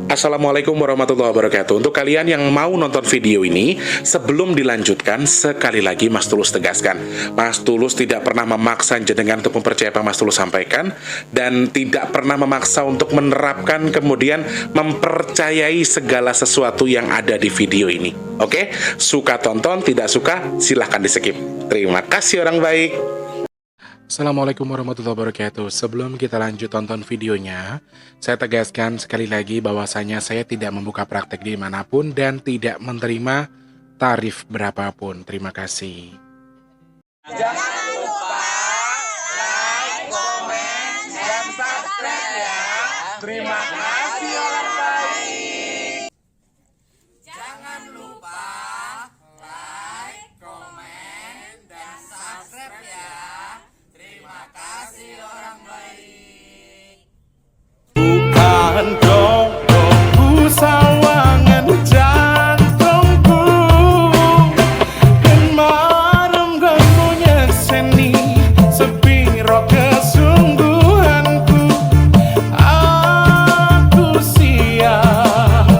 Assalamualaikum warahmatullahi wabarakatuh. Untuk kalian yang mau nonton video ini, sebelum dilanjutkan, sekali lagi Mas Tulus tegaskan, Mas Tulus tidak pernah memaksa jenengan untuk mempercayai apa Mas Tulus sampaikan, dan tidak pernah memaksa untuk menerapkan kemudian mempercayai segala sesuatu yang ada di video ini. Oke? Suka tonton, tidak suka silahkan di skip. Terima kasih orang baik. Assalamualaikum warahmatullahi wabarakatuh. Sebelum kita lanjut tonton videonya, saya tegaskan sekali lagi bahwasanya saya tidak membuka praktek dimanapun dan tidak menerima tarif berapapun. Terima kasih. Jangan lupa like, komen, dan subscribe ya. Terima kasih orang baik. Jangan lupa like, komen, dan subscribe ya. Terima kasih orang baik. Bukan dongku sawangan jantungku dan marem ganggunya seni sepiro kesungguhanku. Aku siap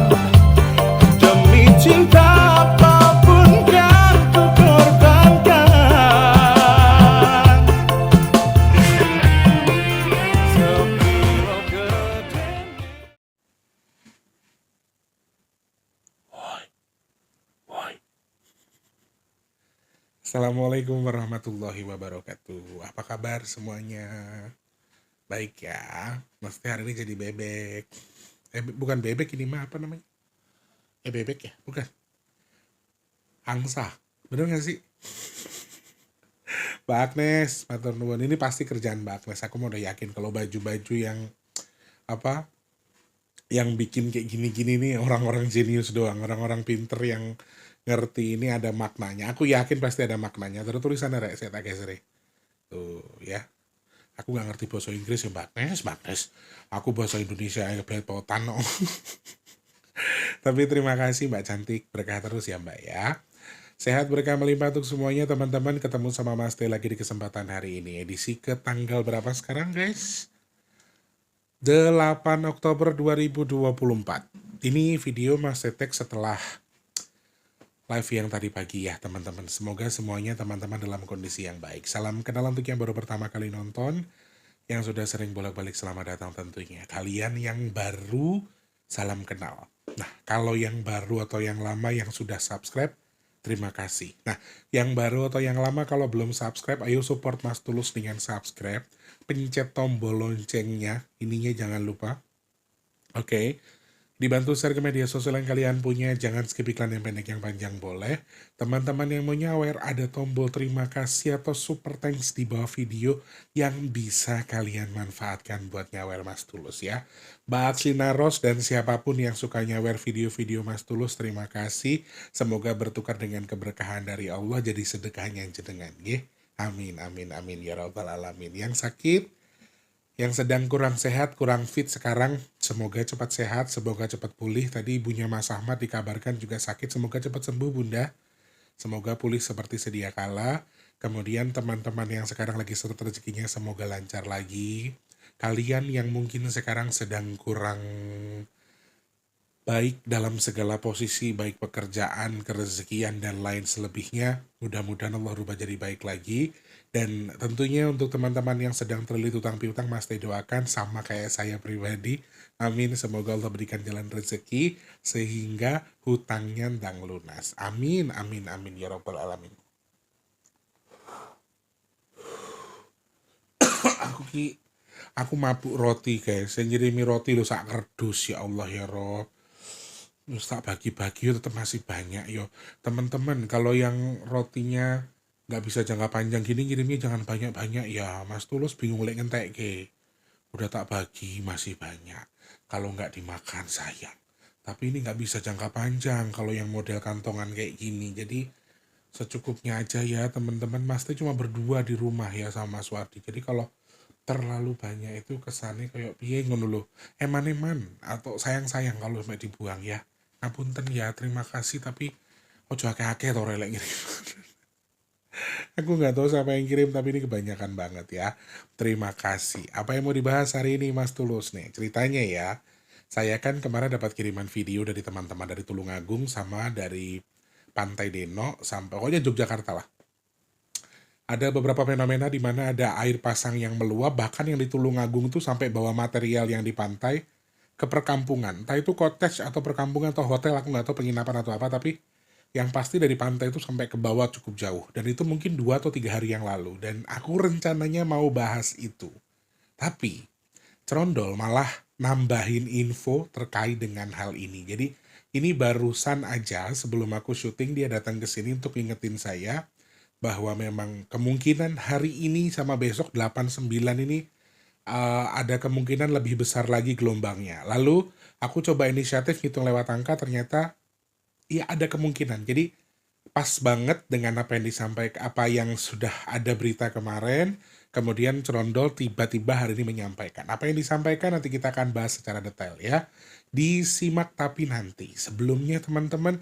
demi cinta apapun kan ku korbankan. Sepiro gede. Assalamualaikum warahmatullahi wabarakatuh. Apa kabar semuanya? Baik ya. Mesti hari ini jadi bebek. Bukan bebek ini mah apa namanya? Bebek ya? Bukan. Angsa. Bener gak sih? Mbak Agnes, matur nuwun. Ini pasti kerjaan Mbak Agnes. Aku mau udah yakin kalau baju-baju yang apa? Yang bikin kayak gini-gini nih orang-orang jenius doang, orang-orang pinter yang ngerti ini ada maknanya. Aku yakin pasti ada maknanya. Terus tulisannya rek saya tak geser. Tuh ya. Aku nggak ngerti bahasa Inggris ya Mbak Agnes. Aku bahasa Indonesia ya belepotan. No. Tapi terima kasih Mbak cantik, berkah terus ya Mbak ya. Sehat berkah melimpah untuk semuanya teman-teman. Ketemu sama Mas Teh lagi di kesempatan hari ini. Edisi ke tanggal berapa sekarang guys? 8 Oktober 2024. Ini video Mas Tetek setelah live yang tadi pagi ya teman-teman. Semoga semuanya teman-teman dalam kondisi yang baik. Salam kenal untuk yang baru pertama kali nonton. Yang sudah sering bolak-balik selamat datang tentunya. Kalian yang baru, salam kenal. Nah, kalau yang baru atau yang lama yang sudah subscribe, terima kasih. Nah, yang baru atau yang lama kalau belum subscribe, ayo support Mas Tulus dengan subscribe. Pencet tombol loncengnya, ininya jangan lupa. Oke. Dibantu share ke media sosial yang kalian punya, jangan skip iklan yang pendek yang panjang boleh. Teman-teman yang mau nyawer, ada tombol terima kasih atau super thanks di bawah video yang bisa kalian manfaatkan buat nyawer Mas Tulus ya. Mbak Akslina Ros dan siapapun yang suka nyawer video-video Mas Tulus, terima kasih. Semoga bertukar dengan keberkahan dari Allah jadi sedekahnya jenengan ya. Amin, amin, amin ya rabbal alamin. Yang sakit, yang sedang kurang sehat, kurang fit sekarang, semoga cepat sehat, semoga cepat pulih. Tadi ibunya Mas Ahmad dikabarkan juga sakit, semoga cepat sembuh Bunda. Semoga pulih seperti sedia kala. Kemudian teman-teman yang sekarang lagi surut rezekinya semoga lancar lagi. Kalian yang mungkin sekarang sedang kurang baik dalam segala posisi, baik pekerjaan, kerezekian, dan lain selebihnya, mudah-mudahan Allah rubah jadi baik lagi. Dan tentunya untuk teman-teman yang sedang terlilit utang piutang, Mas Teh doakan sama kayak saya pribadi. Amin, semoga Allah berikan jalan rezeki sehingga hutangnya ndang lunas. Amin, amin, amin ya rabbal alamin. Aku mabuk roti guys, yang ngirimi roti lo sak kerdus ya Allah ya Rob. Terus tak bagi-bagi tetap masih banyak yo. Teman-teman kalau yang rotinya nggak bisa jangka panjang gini ngirimnya jangan banyak-banyak ya. Mas Tulus bingung lek ngentek ke. Udah tak bagi masih banyak. Kalau nggak dimakan sayang. Tapi ini nggak bisa jangka panjang kalau yang model kantongan kayak gini. Jadi secukupnya aja ya teman-teman. Mas Teh cuma berdua di rumah ya sama Mas Wardi. Jadi kalau terlalu banyak itu kesannya kayak piye ngono lho. Eman-eman atau sayang-sayang kalau sampai dibuang ya. Ngapunten ya, terima kasih tapi ojo akeh-akeh to relek ngirim. Aku nggak tahu siapa yang kirim tapi ini kebanyakan banget ya. Terima kasih. Apa yang mau dibahas hari ini Mas Tulus nih? Ceritanya ya. Saya kan kemarin dapat kiriman video dari teman-teman dari Tulungagung sama dari Pantai Deno sampai pokoknya Yogyakarta lah. Ada beberapa fenomena di mana ada air pasang yang meluap, bahkan yang di Tulungagung tuh sampai bawa material yang di pantai ke perkampungan. Entah itu cottage atau perkampungan atau hotel, aku nggak tahu penginapan atau apa, tapi yang pasti dari pantai itu sampai ke bawah cukup jauh. Dan itu mungkin 2 atau 3 hari yang lalu. Dan aku rencananya mau bahas itu. Tapi Cerondol malah nambahin info terkait dengan hal ini. Jadi ini barusan aja sebelum aku syuting dia datang ke sini untuk ngingetin saya bahwa memang kemungkinan hari ini sama besok 8-9 ini ada kemungkinan lebih besar lagi gelombangnya. Lalu aku coba inisiatif ngitung lewat angka, ternyata iya ada kemungkinan. Jadi pas banget dengan apa yang disampaikan, apa yang sudah ada berita kemarin, kemudian Cerondol tiba-tiba hari ini menyampaikan. Apa yang disampaikan nanti kita akan bahas secara detail ya. Disimak tapi nanti. Sebelumnya teman-teman,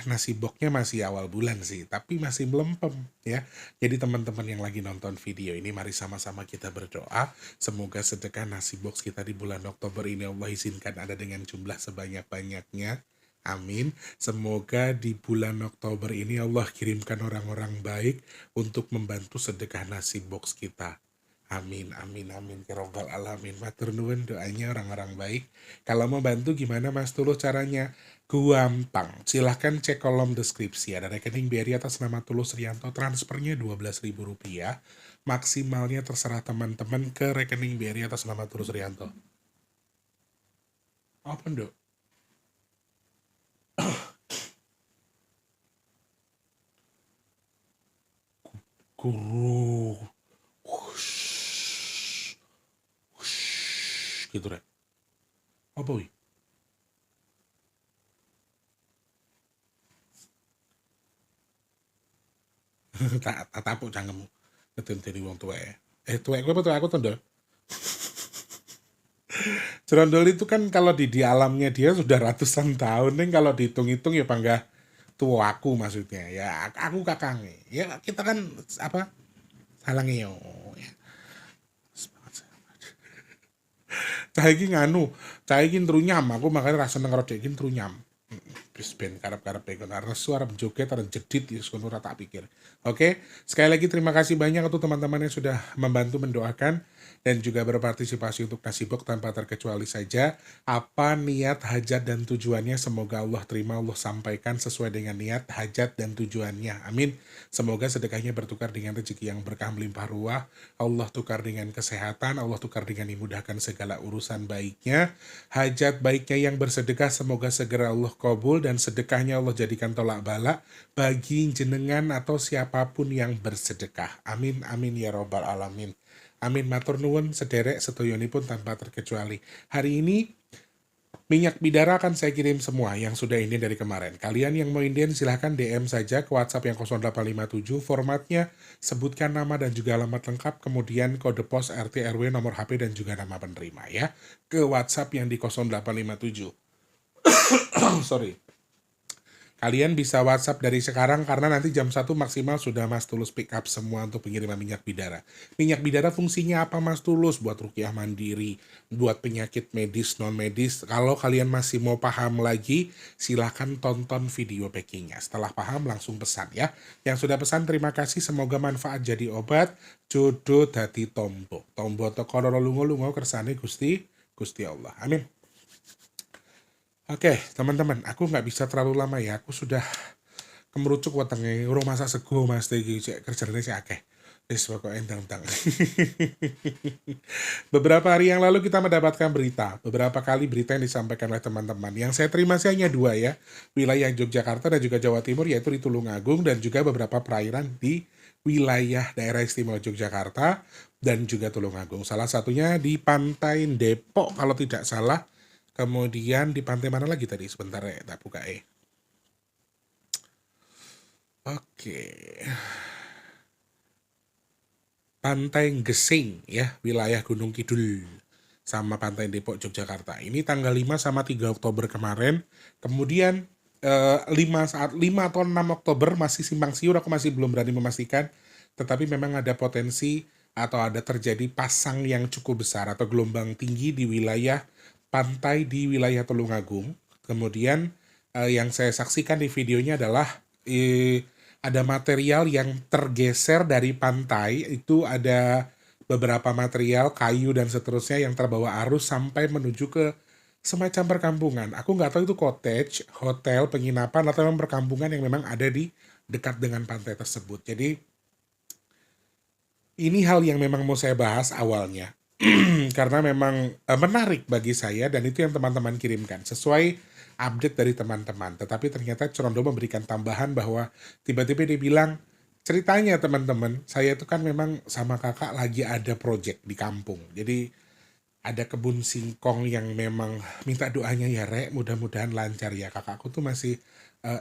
nasi boknya masih awal bulan sih, tapi masih melempem ya. Jadi teman-teman yang lagi nonton video ini, mari sama-sama kita berdoa. Semoga sedekah nasi box kita di bulan Oktober ini Allah izinkan ada dengan jumlah sebanyak-banyaknya. Amin. Semoga di bulan Oktober ini Allah kirimkan orang-orang baik untuk membantu sedekah nasi box kita. Amin, amin, amin. Ya Rabbal Alamin. Matur nuwun doanya orang-orang baik. Kalau mau bantu gimana Mas Tulus caranya? Gampang. Silahkan cek kolom deskripsi. Ada rekening BRI atas nama Tulus Rianto. Transfernya Rp12.000. Maksimalnya terserah teman-teman ke rekening BRI atas nama Tulus Rianto. Apa dok? Guru. Gitu deh. Apa wih? Tak tapuk cangkemmu. Ketenteni wong tuwek. Tuwek kowe apa tuwek aku tondo? Cerondol itu kan kalau di alamnya dia sudah ratusan tahun, nih kalau dihitung-hitung ya panggah tua aku maksudnya. Ya aku kakangnya. Ya kita kan apa? Salange yo. Ya. Cah iki nganu, cah iki trunyam, aku makanya rasa seneng karo dhek iki trunyam. Wis ben karep-karepe kono resu arep joget arep jedit ya kono ora tak pikir. Oke, sekali lagi terima kasih banyak untuk teman-teman yang sudah membantu mendoakan dan juga berpartisipasi untuk nasi box tanpa terkecuali saja. Apa niat, hajat, dan tujuannya semoga Allah terima, Allah sampaikan sesuai dengan niat, hajat, dan tujuannya. Amin. Semoga sedekahnya bertukar dengan rezeki yang berkah melimpah ruah, Allah tukar dengan kesehatan, Allah tukar dengan dimudahkan segala urusan baiknya, hajat baiknya yang bersedekah semoga segera Allah kabul dan sedekahnya Allah jadikan tolak balak bagi jenengan atau siapapun yang bersedekah. Amin, amin ya Rabbal Alamin. Amin, matur nuwun sederek sedayonipun tanpa terkecuali. Hari ini minyak bidara akan saya kirim semua yang sudah inden dari kemarin. Kalian yang mau inden silahkan DM saja ke WhatsApp yang 0857. Formatnya sebutkan nama dan juga alamat lengkap, kemudian kode pos RT RW, nomor HP dan juga nama penerima ya. Ke WhatsApp yang di 0857. Sorry. Kalian bisa WhatsApp dari sekarang karena nanti jam 1 maksimal sudah Mas Tulus pick up semua untuk pengiriman minyak bidara. Minyak bidara fungsinya apa Mas Tulus? Buat ruqyah mandiri, buat penyakit medis, non-medis. Kalau kalian masih mau paham lagi, silahkan tonton video packingnya. Setelah paham langsung pesan ya. Yang sudah pesan terima kasih, semoga manfaat jadi obat, jodoh dadi tombo. Tombo teko lungo-lungo kersane Gusti Allah. Amin. Oke, teman-teman, aku nggak bisa terlalu lama ya. Aku sudah kemerucuk wetenge, urung masak sego Mas iki cek kerjane sik akeh. Wis pokoke endang-endang. Beberapa hari yang lalu kita mendapatkan berita, beberapa kali berita yang disampaikan oleh teman-teman. Yang saya terima sih hanya 2 ya, wilayah Yogyakarta dan juga Jawa Timur, yaitu di Tulungagung dan juga beberapa perairan di wilayah daerah istimewa Yogyakarta dan juga Tulungagung. Salah satunya di Pantai Depok kalau tidak salah. Kemudian di pantai mana lagi tadi? Sebentar ya, tak buka Oke. Pantai Gesing ya, wilayah Gunung Kidul sama Pantai Depok Yogyakarta. Ini tanggal 5 sama 3 Oktober kemarin. Kemudian 5 atau 6 Oktober masih simpang siur, aku masih belum berani memastikan. Tetapi memang ada potensi atau ada terjadi pasang yang cukup besar atau gelombang tinggi di wilayah pantai di wilayah Tulungagung. Kemudian yang saya saksikan di videonya adalah ada material yang tergeser dari pantai, itu ada beberapa material, kayu dan seterusnya yang terbawa arus sampai menuju ke semacam perkampungan. Aku nggak tahu itu cottage, hotel, penginapan, atau memang perkampungan yang memang ada di dekat dengan pantai tersebut. Jadi ini hal yang memang mau saya bahas awalnya. Karena memang menarik bagi saya dan itu yang teman-teman kirimkan sesuai update dari teman-teman. Tetapi ternyata Cerondo memberikan tambahan bahwa tiba-tiba dia bilang, ceritanya teman-teman, saya itu kan memang sama kakak lagi ada project di kampung. Jadi ada kebun singkong yang memang minta doanya ya Rek, mudah-mudahan lancar ya. Kakakku tuh masih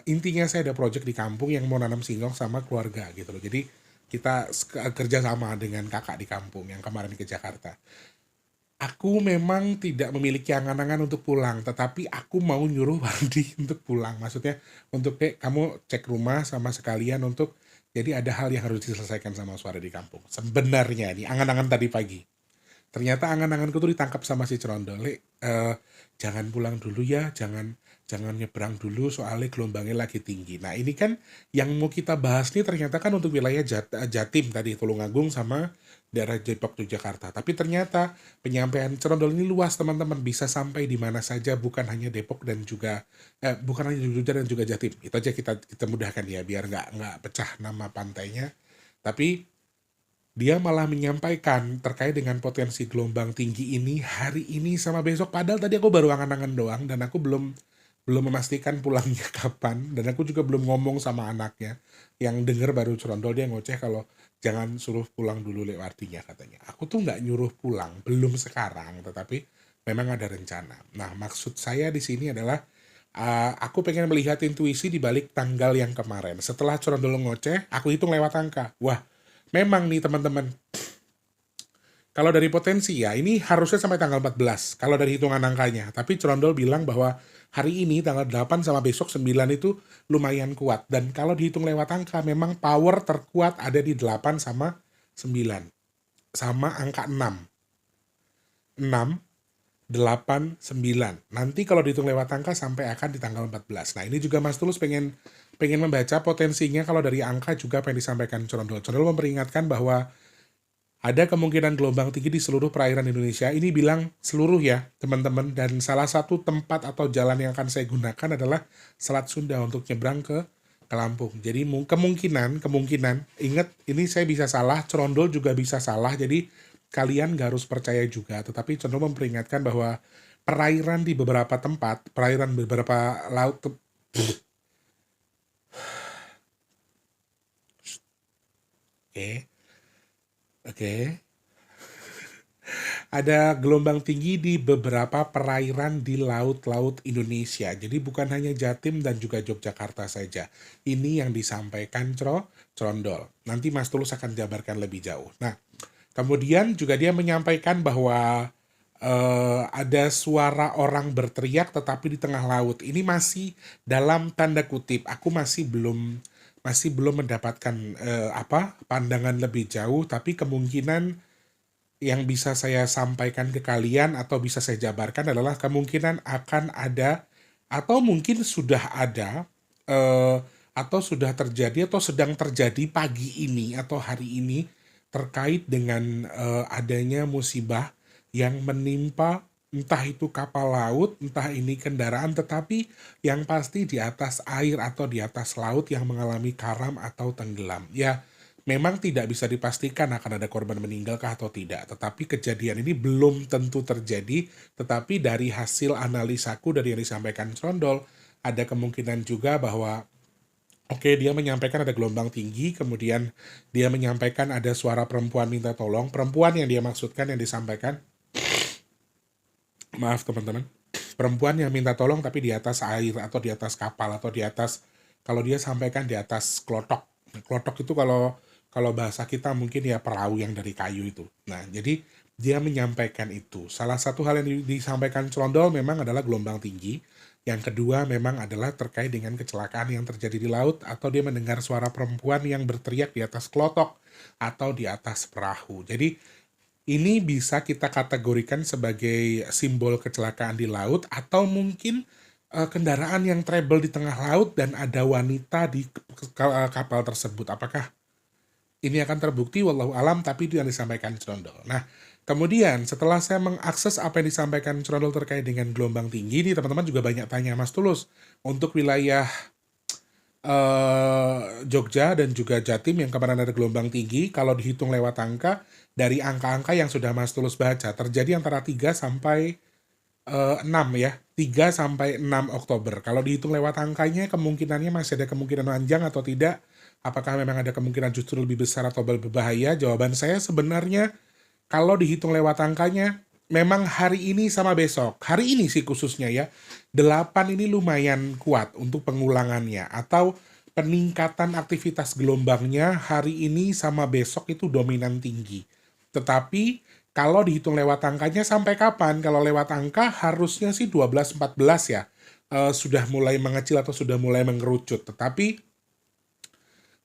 intinya saya ada project di kampung yang mau nanam singkong sama keluarga gitu loh. Jadi kita kerja sama dengan kakak di kampung yang kemarin ke Jakarta. Aku memang tidak memiliki angan-angan untuk pulang, tetapi aku mau nyuruh Wardi untuk pulang. Maksudnya untuk kamu cek rumah sama sekalian untuk, jadi ada hal yang harus diselesaikan sama suara di kampung. Sebenarnya ini angan-angan tadi pagi. Ternyata angan-anganku tuh ditangkap sama si Cerondo. Jangan pulang dulu ya, jangan nyebrang dulu soalnya gelombangnya lagi tinggi. Nah ini kan yang mau kita bahas nih ternyata kan untuk wilayah Jatim tadi, Tulungagung sama daerah Depok, Yogyakarta. Tapi ternyata penyampaian Cerondol ini luas teman-teman, bisa sampai di mana saja, bukan hanya Depok dan juga bukan hanya Jogja dan juga Jatim. Itu aja kita mudahkan ya biar nggak pecah nama pantainya. Tapi dia malah menyampaikan terkait dengan potensi gelombang tinggi ini hari ini sama besok. Padahal tadi aku baru angan-angan doang dan aku belum memastikan pulangnya kapan. Dan aku juga belum ngomong sama anaknya. Yang denger baru Cerondol, dia ngoceh kalau jangan suruh pulang dulu artinya katanya. Aku tuh nggak nyuruh pulang, belum sekarang. Tetapi memang ada rencana. Nah maksud saya di sini adalah aku pengen melihat intuisi di balik tanggal yang kemarin. Setelah Cerondol ngoceh, aku hitung lewat angka. Wah, memang nih teman-teman, kalau dari potensi ya, ini harusnya sampai tanggal 14, kalau dari hitungan angkanya. Tapi Cerondol bilang bahwa hari ini tanggal 8 sama besok 9 itu lumayan kuat. Dan kalau dihitung lewat angka, memang power terkuat ada di 8 sama 9. Sama angka 6. 6, 8, 9. Nanti kalau dihitung lewat angka sampai akan di tanggal 14. Nah ini juga Mas Tulus pengen membaca potensinya kalau dari angka juga apa yang disampaikan Cerondol. Cerondol memperingatkan bahwa ada kemungkinan gelombang tinggi di seluruh perairan Indonesia. Ini bilang seluruh ya teman-teman. Dan salah satu tempat atau jalan yang akan saya gunakan adalah Selat Sunda untuk nyebrang ke Lampung. Jadi kemungkinan, ingat ini saya bisa salah, Cerondol juga bisa salah. Jadi kalian gak harus percaya juga. Tetapi Cerondol memperingatkan bahwa perairan di beberapa tempat, perairan beberapa laut, Oke. Ada gelombang tinggi di beberapa perairan di laut-laut Indonesia. Jadi bukan hanya Jatim dan juga Yogyakarta saja. Ini yang disampaikan Cerondol. Nanti Mas Tulus akan jabarkan lebih jauh. Nah, kemudian juga dia menyampaikan bahwa ada suara orang berteriak tetapi di tengah laut. Ini masih dalam tanda kutip. Aku masih belum mendapatkan pandangan lebih jauh, tapi kemungkinan yang bisa saya sampaikan ke kalian atau bisa saya jabarkan adalah kemungkinan akan ada atau mungkin sudah ada atau sudah terjadi atau sedang terjadi pagi ini atau hari ini terkait dengan adanya musibah yang menimpa entah itu kapal laut, entah ini kendaraan, tetapi yang pasti di atas air atau di atas laut yang mengalami karam atau tenggelam. Ya, memang tidak bisa dipastikan akan ada korban meninggal kah atau tidak, tetapi kejadian ini belum tentu terjadi, tetapi dari hasil analisaku dari yang disampaikan Cerondol, ada kemungkinan juga bahwa dia menyampaikan ada gelombang tinggi, kemudian dia menyampaikan ada suara perempuan minta tolong, perempuan yang dia maksudkan yang disampaikan, maaf teman-teman, perempuan yang minta tolong tapi di atas air atau di atas kapal atau di atas, kalau dia sampaikan di atas klotok. Klotok itu kalau bahasa kita mungkin ya perahu yang dari kayu itu. Nah, jadi dia menyampaikan itu. Salah satu hal yang disampaikan Cerondol memang adalah gelombang tinggi. Yang kedua memang adalah terkait dengan kecelakaan yang terjadi di laut atau dia mendengar suara perempuan yang berteriak di atas klotok atau di atas perahu. Jadi ini bisa kita kategorikan sebagai simbol kecelakaan di laut atau mungkin kendaraan yang trouble di tengah laut dan ada wanita di kapal tersebut. Apakah ini akan terbukti? Wallahu alam, tapi itu yang disampaikan Crondol. Nah, kemudian setelah saya mengakses apa yang disampaikan Crondol terkait dengan gelombang tinggi, ini teman-teman juga banyak tanya, Mas Tulus, untuk wilayah Jogja dan juga Jatim yang kemarin ada gelombang tinggi, kalau dihitung lewat angka, dari angka-angka yang sudah Mas Tulus baca, terjadi antara 3 sampai 6 ya, 3 sampai 6 Oktober. Kalau dihitung lewat angkanya, kemungkinannya masih ada kemungkinan panjang atau tidak. Apakah memang ada kemungkinan justru lebih besar atau lebih berbahaya? Jawaban saya sebenarnya, kalau dihitung lewat angkanya, memang hari ini sama besok. Hari ini sih khususnya ya, 8 ini lumayan kuat untuk pengulangannya. Atau peningkatan aktivitas gelombangnya hari ini sama besok itu dominan tinggi. Tetapi kalau dihitung lewat angkanya sampai kapan? Kalau lewat angka harusnya sih 12-14 ya. Sudah mulai mengecil atau sudah mulai mengerucut. Tetapi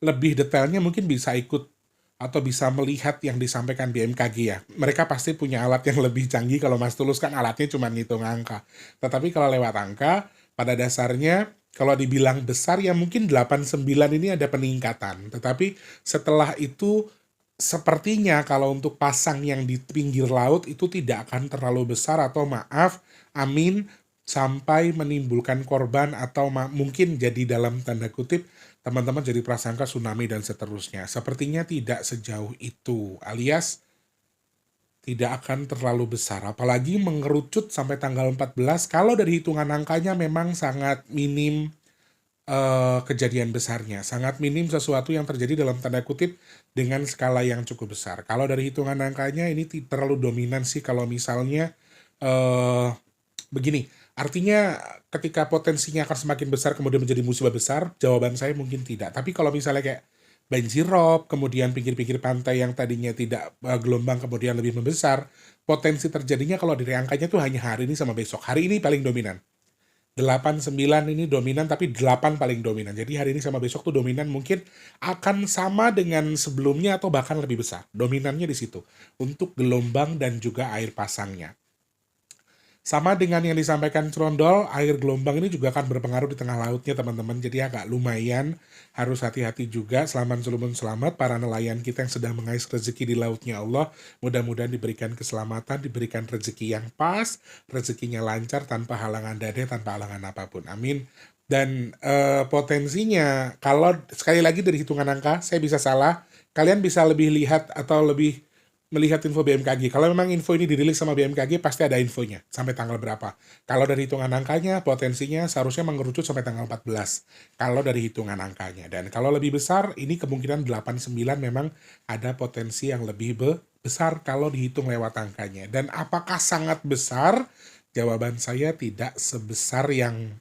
lebih detailnya mungkin bisa ikut atau bisa melihat yang disampaikan BMKG ya. Mereka pasti punya alat yang lebih canggih. Kalau Mas Tulus kan alatnya cuma ngitung angka. Tetapi kalau lewat angka, pada dasarnya kalau dibilang besar ya mungkin 89 ini ada peningkatan. Tetapi setelah itu sepertinya kalau untuk pasang yang di pinggir laut itu tidak akan terlalu besar atau maaf, amin, sampai menimbulkan korban atau mungkin jadi dalam tanda kutip teman-teman jadi prasangka tsunami dan seterusnya. Sepertinya tidak sejauh itu, alias tidak akan terlalu besar. Apalagi mengerucut sampai tanggal 14, kalau dari hitungan angkanya memang sangat minim kejadian besarnya. Sangat minim sesuatu yang terjadi dalam tanda kutip dengan skala yang cukup besar. Kalau dari hitungan angkanya ini terlalu dominan sih kalau misalnya begini. Artinya ketika potensinya akan semakin besar kemudian menjadi musibah besar, jawaban saya mungkin tidak. Tapi kalau misalnya kayak banjir rob, kemudian pinggir-pinggir pantai yang tadinya tidak gelombang kemudian lebih membesar, potensi terjadinya kalau dari angkanya tuh hanya hari ini sama besok. Hari ini paling dominan. 8, 9 ini dominan, tapi 8 paling dominan. Jadi hari ini sama besok tuh dominan mungkin akan sama dengan sebelumnya atau bahkan lebih besar. Dominannya di situ. Untuk gelombang dan juga air pasangnya. Sama dengan yang disampaikan Crondol, air gelombang ini juga akan berpengaruh di tengah lautnya teman-teman. Jadi agak lumayan, harus hati-hati juga. Selamat para nelayan kita yang sedang mengais rezeki di lautnya Allah. Mudah-mudahan diberikan keselamatan, diberikan rezeki yang pas, rezekinya lancar tanpa halangan dada, tanpa halangan apapun. Amin. Dan potensinya, kalau sekali lagi dari hitungan angka, saya bisa salah. Kalian bisa lebih lihat atau lebih melihat info BMKG. Kalau memang info ini dirilis sama BMKG, pasti ada infonya. Sampai tanggal berapa. Kalau dari hitungan angkanya, potensinya seharusnya mengerucut sampai tanggal 14. Kalau dari hitungan angkanya. Dan kalau lebih besar, ini kemungkinan 89 memang ada potensi yang lebih besar kalau dihitung lewat angkanya. Dan apakah sangat besar? Jawaban saya tidak sebesar yang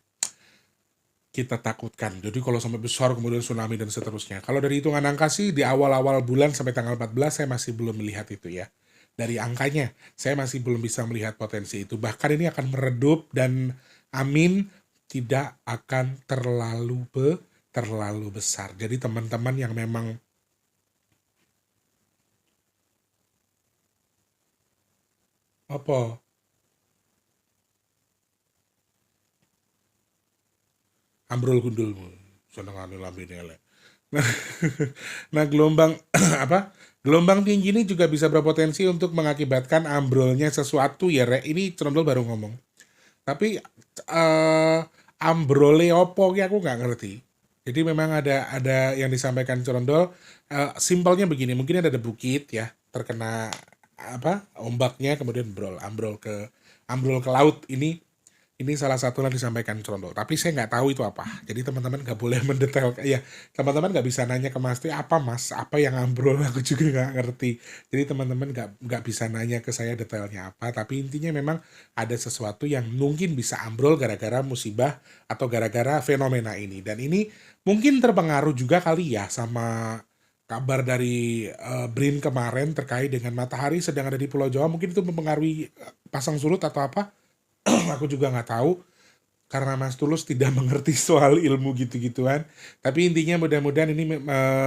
kita takutkan. Jadi kalau sampai besar kemudian tsunami dan seterusnya. Kalau dari hitungan angka sih di awal-awal bulan sampai tanggal 14 saya masih belum melihat itu ya. Dari angkanya saya masih belum bisa melihat potensi itu. Bahkan ini akan meredup dan amin tidak akan terlalu besar. Jadi teman-teman yang memang apa? Ambrol gundulmu. Senengane lambene elek. Nah, nah gelombang apa? Gelombang tinggi ini juga bisa berpotensi untuk mengakibatkan ambrolnya sesuatu ya, Rek. Ini Crondol baru ngomong. Tapi ambrole opo ki aku nggak ngerti. Jadi memang ada yang disampaikan Crondol. Simpelnya begini, mungkin ada bukit ya, terkena apa? Ombaknya kemudian ambrol ke laut ini salah satu yang disampaikan Crondol, tapi saya nggak tahu itu apa. Jadi teman-teman nggak boleh mendetail. Ya, teman-teman nggak bisa nanya ke Mas T, apa Mas, apa yang ambrol, aku juga nggak ngerti. Jadi teman-teman nggak bisa nanya ke saya detailnya apa, tapi intinya memang ada sesuatu yang mungkin bisa ambrol gara-gara musibah atau gara-gara fenomena ini. Dan ini mungkin terpengaruh juga kali ya sama kabar dari BRIN kemarin terkait dengan matahari sedang ada di Pulau Jawa. Mungkin itu mempengaruhi pasang surut atau apa. Aku juga nggak tahu karena Mas Tulus tidak mengerti soal ilmu gitu-gituan. Tapi intinya mudah-mudahan ini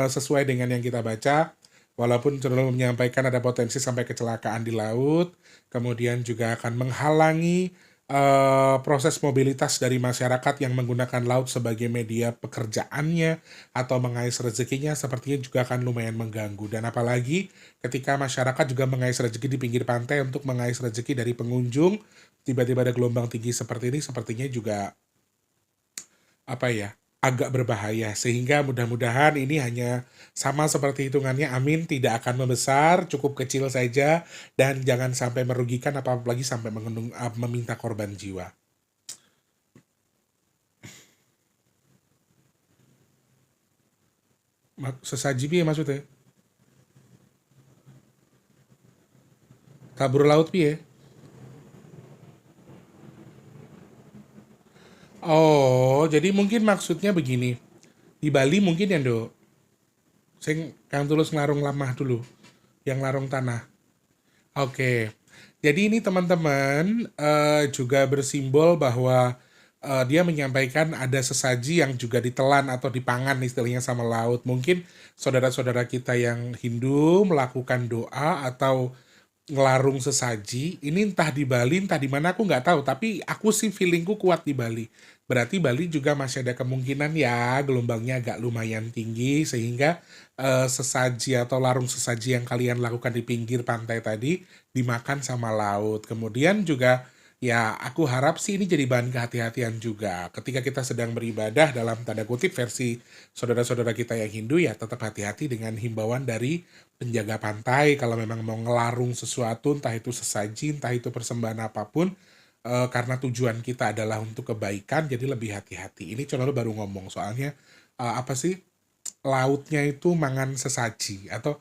sesuai dengan yang kita baca. walaupun cenderung menyampaikan ada potensi sampai kecelakaan di laut, kemudian juga akan menghalangi proses mobilitas dari masyarakat yang menggunakan laut sebagai media pekerjaannya atau mengais rezekinya, sepertinya juga akan lumayan mengganggu. Dan apalagi ketika masyarakat juga mengais rezeki di pinggir pantai untuk mengais rezeki dari pengunjung, tiba-tiba ada gelombang tinggi seperti ini, sepertinya juga apa ya, agak berbahaya. Sehingga mudah-mudahan ini hanya sama seperti hitungannya, amin, tidak akan membesar, cukup kecil saja, dan jangan sampai merugikan apalagi sampai meminta korban jiwa. Sesaji piye maksudnya? Kabur laut piye? Oh, jadi mungkin maksudnya begini. Di Bali mungkin ya, Nduk. Sing Kang Tulus ngelarung lamah dulu, yang larung tanah. Oke. Jadi ini teman-teman juga bersimbol bahwa dia menyampaikan ada sesaji yang juga ditelan atau dipangan istilahnya sama laut. Mungkin saudara-saudara kita yang Hindu melakukan doa atau ngelarung sesaji. Ini entah di Bali, entah di mana aku nggak tahu. Tapi aku sih feelingku kuat di Bali. Berarti Bali juga masih ada kemungkinan ya gelombangnya agak lumayan tinggi sehingga sesaji atau larung sesaji yang kalian lakukan di pinggir pantai tadi dimakan sama laut. Kemudian juga ya aku harap sih ini jadi bahan kehati-hatian juga. Ketika kita sedang beribadah dalam tanda kutip versi saudara-saudara kita yang Hindu ya tetap hati-hati dengan himbauan dari penjaga pantai kalau memang mau ngelarung sesuatu entah itu sesaji entah itu persembahan apapun karena tujuan kita adalah untuk kebaikan jadi lebih hati-hati. Ini Conono baru ngomong soalnya apa sih lautnya itu mangan sesaji atau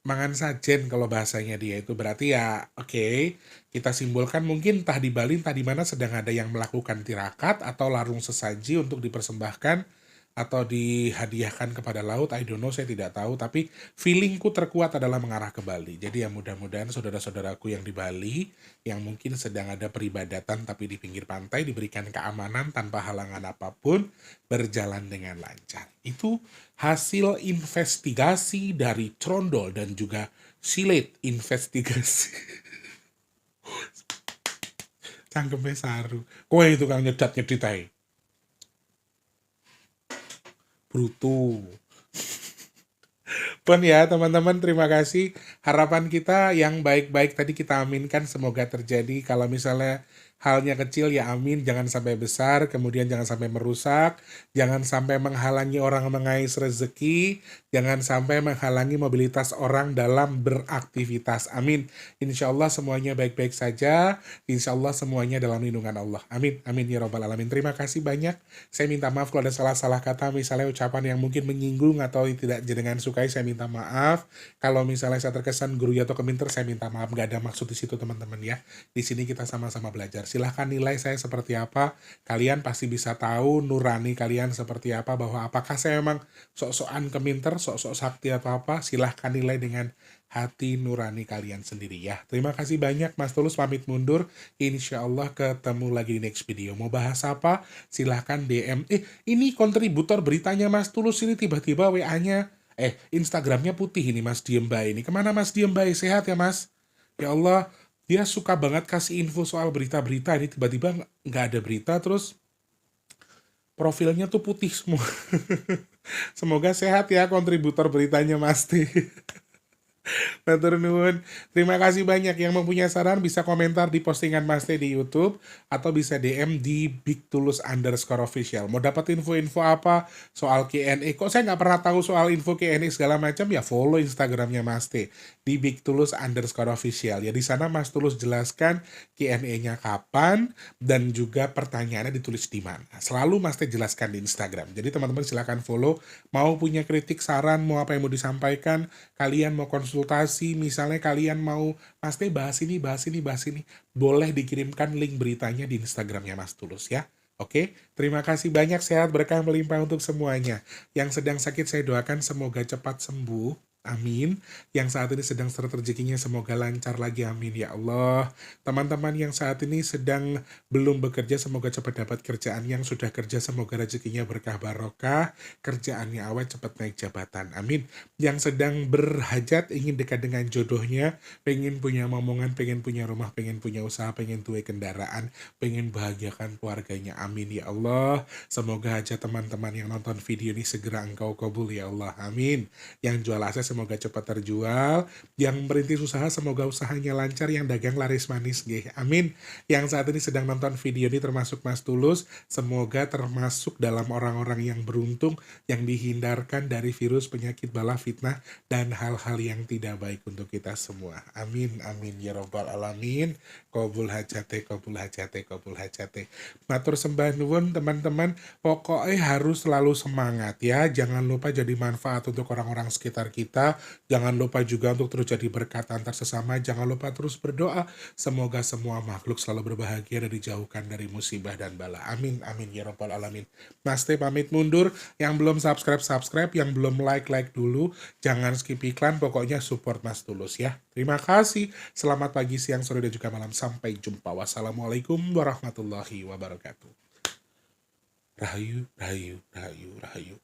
mangan sajen kalau bahasanya dia itu berarti ya oke kita simbolkan mungkin entah di Bali entah di mana sedang ada yang melakukan tirakat atau larung sesaji untuk dipersembahkan atau dihadiahkan kepada laut. I don't know, saya tidak tahu tapi feelingku terkuat adalah mengarah ke Bali. Jadi ya mudah-mudahan saudara-saudaraku yang di Bali yang mungkin sedang ada peribadatan tapi di pinggir pantai diberikan keamanan tanpa halangan apapun berjalan dengan lancar. Itu hasil investigasi dari Trondol dan juga Silet investigasi. Cangkemnya saru. Kowe itu kang nyedat-nyedit ae. Bruto. Pun ya teman-teman terima kasih. Harapan kita yang baik-baik tadi kita aminkan semoga terjadi. Kalau misalnya halnya kecil ya amin, jangan sampai besar, kemudian jangan sampai merusak, jangan sampai menghalangi orang mengais rezeki, jangan sampai menghalangi mobilitas orang dalam beraktivitas. Amin. Insya Allah semuanya baik-baik saja. Insya Allah semuanya dalam lindungan Allah. Amin. Amin ya robbal alamin. Terima kasih banyak. Saya minta maaf kalau ada salah-salah kata, misalnya ucapan yang mungkin menyinggung atau tidak dengan sukai, saya minta maaf. Kalau misalnya saya terkesan guru atau keminter, saya minta maaf. Gak ada maksud di situ teman-teman ya. Di sini kita sama-sama belajar. Silahkan nilai saya seperti apa. Kalian pasti bisa tahu nurani kalian seperti apa, bahwa apakah saya memang sok-sokan keminter, sok-sok sakti atau apa. Silahkan nilai dengan hati nurani kalian sendiri ya. Terima kasih banyak Mas Tulus, pamit mundur. Insya Allah ketemu lagi di next video. Mau bahas apa? Silahkan DM. Ini kontributor beritanya Mas Tulus ini tiba-tiba WA-nya Instagramnya putih ini Mas Diem Bae ini. Kemana Mas Diem Bae? Sehat ya Mas? Ya Allah, dia suka banget kasih info soal berita-berita. Ini tiba-tiba nggak ada berita, terus profilnya tuh putih semua. Semoga sehat ya kontributor beritanya Mas T. Matur nuwun. Terima kasih banyak. Yang mempunyai saran bisa komentar di postingan Mas T di YouTube atau bisa DM di @bigtulus_official. Mau dapat info-info apa soal Q&A? Kok saya nggak pernah tahu soal info Q&A segala macam? Ya follow Instagramnya Mas T di @bigtulus_official. Ya di sana Mas Tulus jelaskan Q&A-nya kapan dan juga pertanyaannya ditulis di mana. Selalu Mas T jelaskan di Instagram. Jadi teman-teman silakan follow. Mau punya kritik, saran, mau apa yang mau disampaikan, kalian mau konsultasi, misalnya kalian mau Mas T bahas ini, boleh dikirimkan link beritanya di Instagramnya Mas Tulus ya. Oke, terima kasih banyak, sehat berkah melimpah untuk semuanya. Yang sedang sakit saya doakan semoga cepat sembuh. Amin. Yang saat ini sedang seret rezekinya semoga lancar lagi. Amin ya Allah. Teman-teman yang saat ini sedang belum bekerja semoga cepat dapat kerjaan. Yang sudah kerja semoga rezekinya berkah barokah. Kerjaannya awet cepat naik jabatan. Amin. Yang sedang berhajat ingin dekat dengan jodohnya. Pengen punya momongan, pengen punya rumah, pengen punya usaha, pengen tuai kendaraan. Pengen bahagiakan keluarganya. Amin ya Allah. Semoga hajat teman-teman yang nonton video ini segera engkau kabul ya Allah. Amin. Yang jual aset semoga cepat terjual. Yang merintis usaha semoga usahanya lancar. Yang dagang laris manis nggih. Amin. Yang saat ini sedang nonton video ini termasuk Mas Tulus, semoga termasuk dalam orang-orang yang beruntung yang dihindarkan dari virus, penyakit, bala, fitnah dan hal-hal yang tidak baik untuk kita semua. Amin amin ya robbal alamin. Qabul hajate, qabul hajate, qabul hajate. Matur sembah nuwun teman-teman. Pokoknya harus selalu semangat ya. Jangan lupa jadi manfaat untuk orang-orang sekitar kita. Jangan lupa juga untuk terus jadi berkat antar sesama. Jangan lupa terus berdoa. Semoga semua makhluk selalu berbahagia dan dijauhkan dari musibah dan bala. Amin, amin ya robbal alamin. Mas Teh pamit mundur. Yang belum subscribe. Yang belum like dulu. Jangan skip iklan. Pokoknya support Mas Tulus ya. Terima kasih. Selamat pagi, siang, sore, dan juga malam. Sampai jumpa. Wassalamualaikum warahmatullahi wabarakatuh. Rahayu, rahayu, rahayu, rahayu.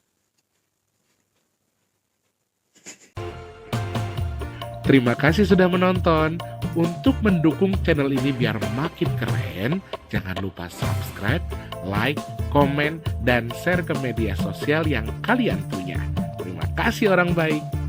Terima kasih sudah menonton. Untuk mendukung channel ini biar makin keren, jangan lupa subscribe, like, komen, dan share ke media sosial yang kalian punya. Terima kasih orang baik.